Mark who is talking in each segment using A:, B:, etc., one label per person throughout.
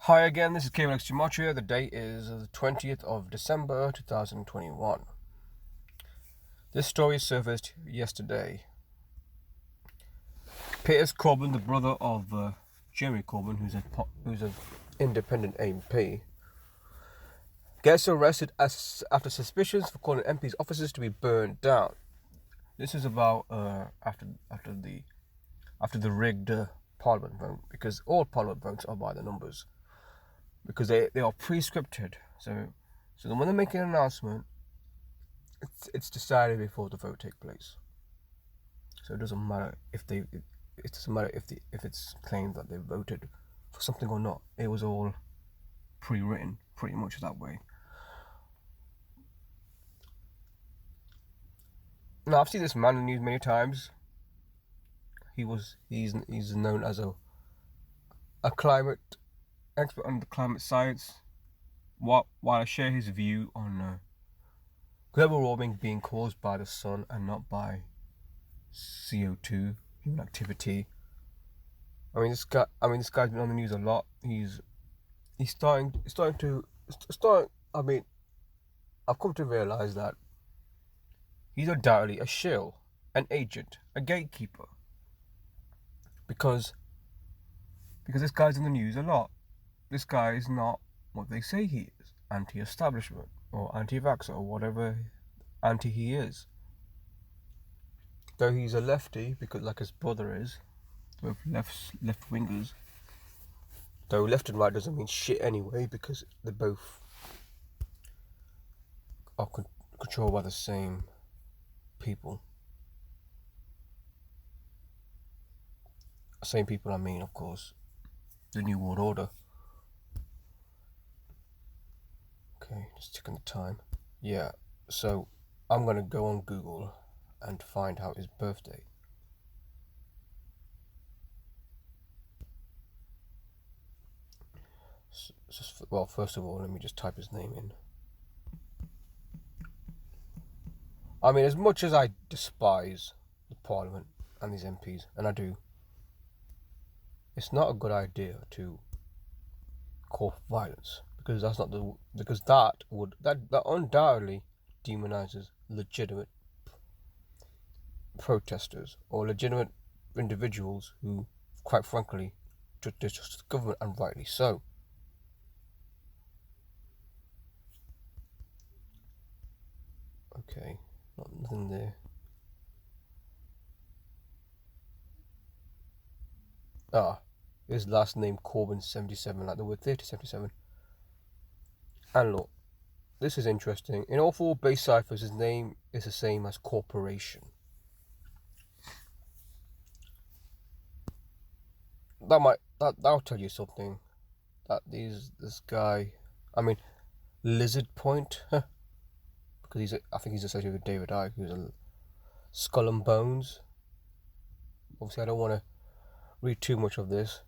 A: Hi again, this is Corbyn Gematria. The date is the 20th of December 2021. This story surfaced yesterday. Piers Corbyn, the brother of Jeremy Corbyn, who's an independent MP, gets arrested after suspicions for calling MPs' offices to be burned down. This is about after the rigged Parliament vote, because all Parliament votes are by the numbers. Because they are pre-scripted, so when they make an announcement, it's decided before the vote takes place. So it doesn't matter if it's claimed that they voted for something or not. It was all pre-written, pretty much that way. Now I've seen this man in the news many times. He's known as a climate expert on the climate science. While I share his view on global warming being caused by the sun and not by CO2, human activity. This guy's been on the news a lot. He's starting to. I've come to realize that he's undoubtedly a shill, an agent, a gatekeeper. Because this guy's in the news a lot. This guy is not what they say he is. Anti-establishment or anti-vaxxer or whatever anti he is. Though he's a lefty, because like his brother is, both left-wingers. Though left and right doesn't mean shit anyway, because they both are controlled by the same people. Same people, I mean, of course, the New World Order. Okay, just checking the time. Yeah, so I'm gonna go on Google and find out his birthday. Well, first of all, let me just type his name in. As much as I despise the Parliament and these MPs, and I do, it's not a good idea to call for violence, because that undoubtedly demonizes legitimate protesters or legitimate individuals who, quite frankly, distrust the government, and rightly so. Okay, nothing there. His last name Corbyn 77, like the word 3077. And look, this is interesting. In all four base ciphers, his name is the same as corporation. That'll tell you something. That this guy, Lizard Point, because I think he's associated with David Icke, who's a Skull and Bones. Obviously, I don't want to read too much of this.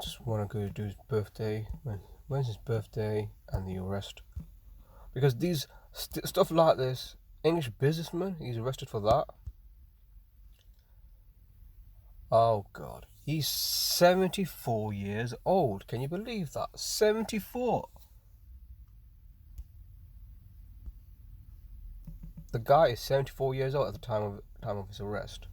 A: Just want to go do his birthday. When's his birthday and the arrest? Because these stuff like this, English businessman, he's arrested for that. Oh God, he's 74 years old. Can you believe that? 74. The guy is 74 years old at the time of his arrest.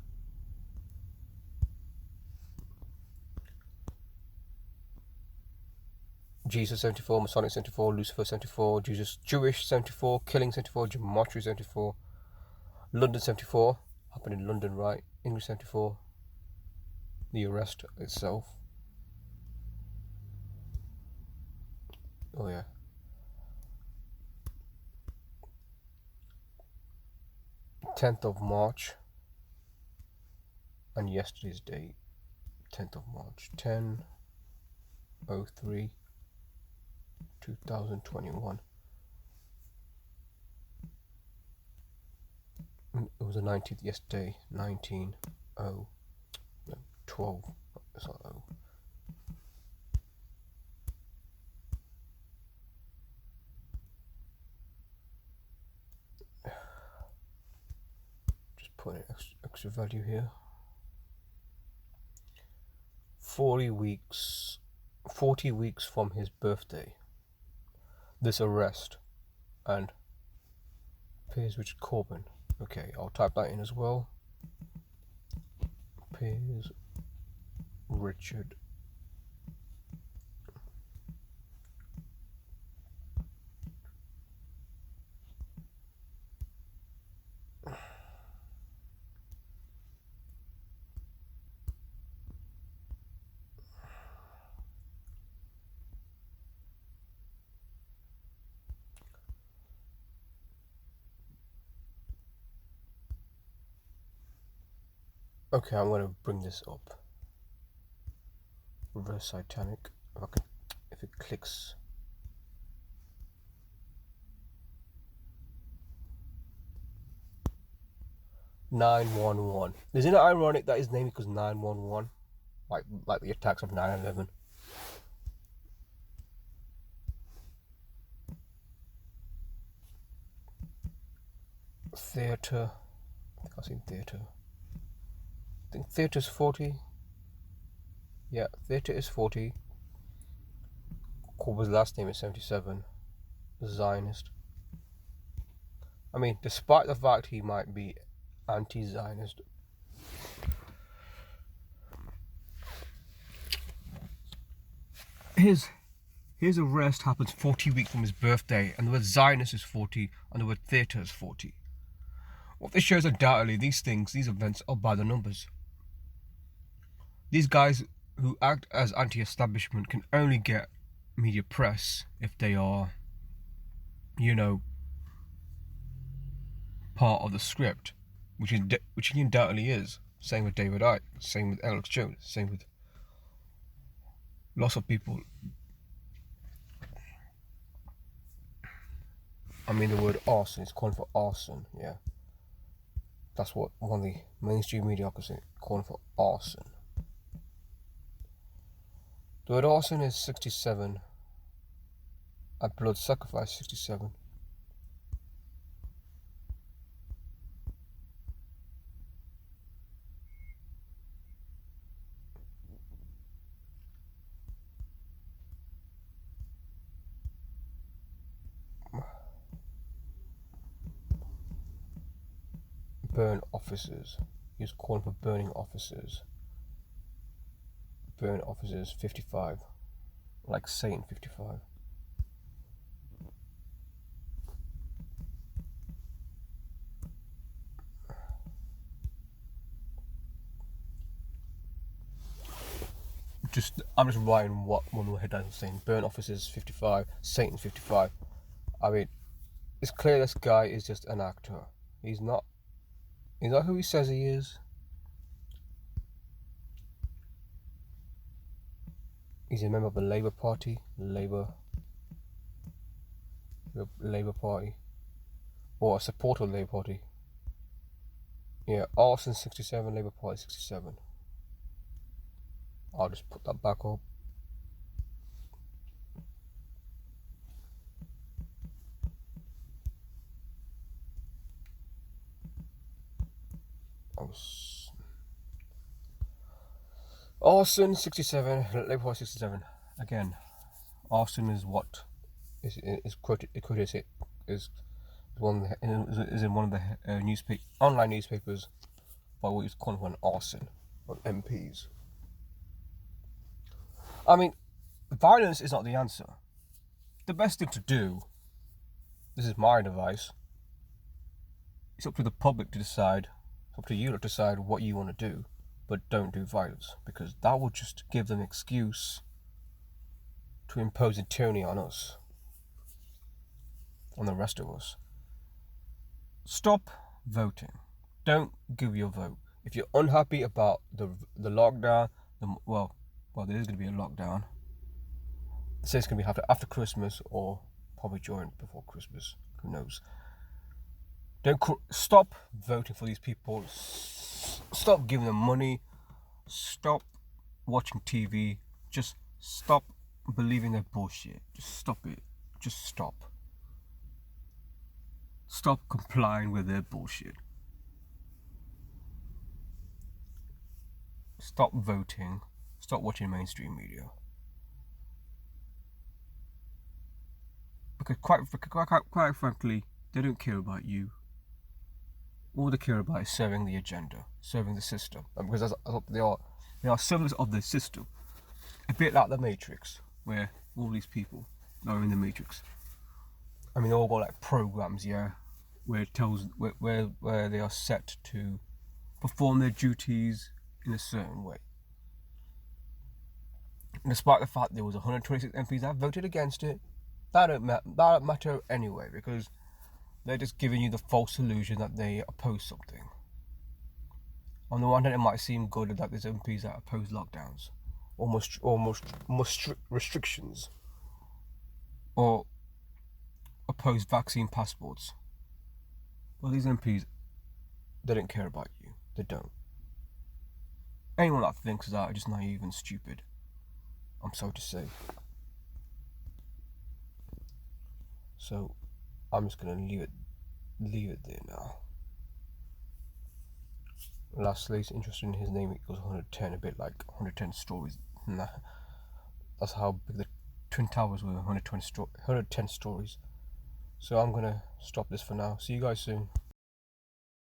A: Jesus 74, Masonic 74, Lucifer 74, Jewish 74, Killing 74, Gematria 74, London 74, happened in London, right? English 74, the arrest itself. Oh yeah. Tenth of March, and yesterday's date, 10th of March, 10/03, 2021. It was the 19th yesterday, 12. It's not 0. put an extra value here. 40 weeks from his birthday. This arrest and Piers Richard Corbyn. Okay, I'll type that in as well. Piers Richard. Okay, I'm going to bring this up. Reverse Titanic. If it clicks. "911." Isn't it ironic that his name is 911? Like the attacks of 9/11. Theatre. I think I've seen theatre. I think theatre's 40. Yeah, theatre is 40. Corbyn's last name is 77. Zionist. I mean, despite the fact he might be anti-Zionist, his arrest happens 40 weeks from his birthday, and the word Zionist is 40, and the word theatre is 40. What this shows, undoubtedly, these events are by the numbers. These guys who act as anti-establishment can only get media press if they are, part of the script, which he undoubtedly is. Same with David Icke, same with Alex Jones, same with lots of people. I mean, the word arson is calling for arson, yeah. That's what one of the mainstream media are saying, calling for arson. The word arson is 67. And blood sacrifice 67. Burn officers. He's calling for burning officers. Burn officers 55. Like Satan 55. I'm just writing what one of the headlines is saying. Burn officers 55, Satan 55. I mean, it's clear this guy is just an actor. He's not who he says he is. He's a member of the Labour Party. Labour Party. Or a supporter of the Labour Party. Yeah, arson 67, Labour Party 67. I'll just put that back up. Arson 67, Labour Party 67. Again, arson is what is quoted is one is in one of the online newspapers by what he's calling for an arson on MPs. I mean, violence is not the answer. The best thing to do, this is my advice, it's up to the public to decide, it's up to you to decide what you want to do, but don't do violence, because that will just give them an excuse to impose a tyranny on us, on the rest of us. Stop voting. Don't give your vote. If you're unhappy about the lockdown, well, there is going to be a lockdown. It says it's going to be after Christmas, or probably before Christmas. Who knows? Stop voting for these people. Stop giving them money. Stop watching TV. Just stop believing their bullshit. Just stop it. Just stop. Stop complying with their bullshit. stop voting, stop watching mainstream media. Because quite frankly, they don't care about you. All they care about is serving the agenda, serving the system. And because they are servants of the system. A bit like the Matrix, where all these people are in the Matrix. I mean, they all got like programs, yeah, where it tells where they are set to perform their duties in a certain way. And despite the fact there was 126 MPs that voted against it, that don't matter anyway, because they're just giving you the false illusion that they oppose something. On the one hand, it might seem good that there's MPs that oppose lockdowns, or strict restrictions, or oppose vaccine passports. Well, these MPs, they don't care about you. They don't. Anyone that thinks that are just naive and stupid. I'm sorry to say. So, I'm just gonna leave it there now. Lastly, it's interesting. His name equals 110, a bit like 110 stories. Nah, that's how big the Twin Towers were. 110 stories. So I'm gonna stop this for now. See you guys soon.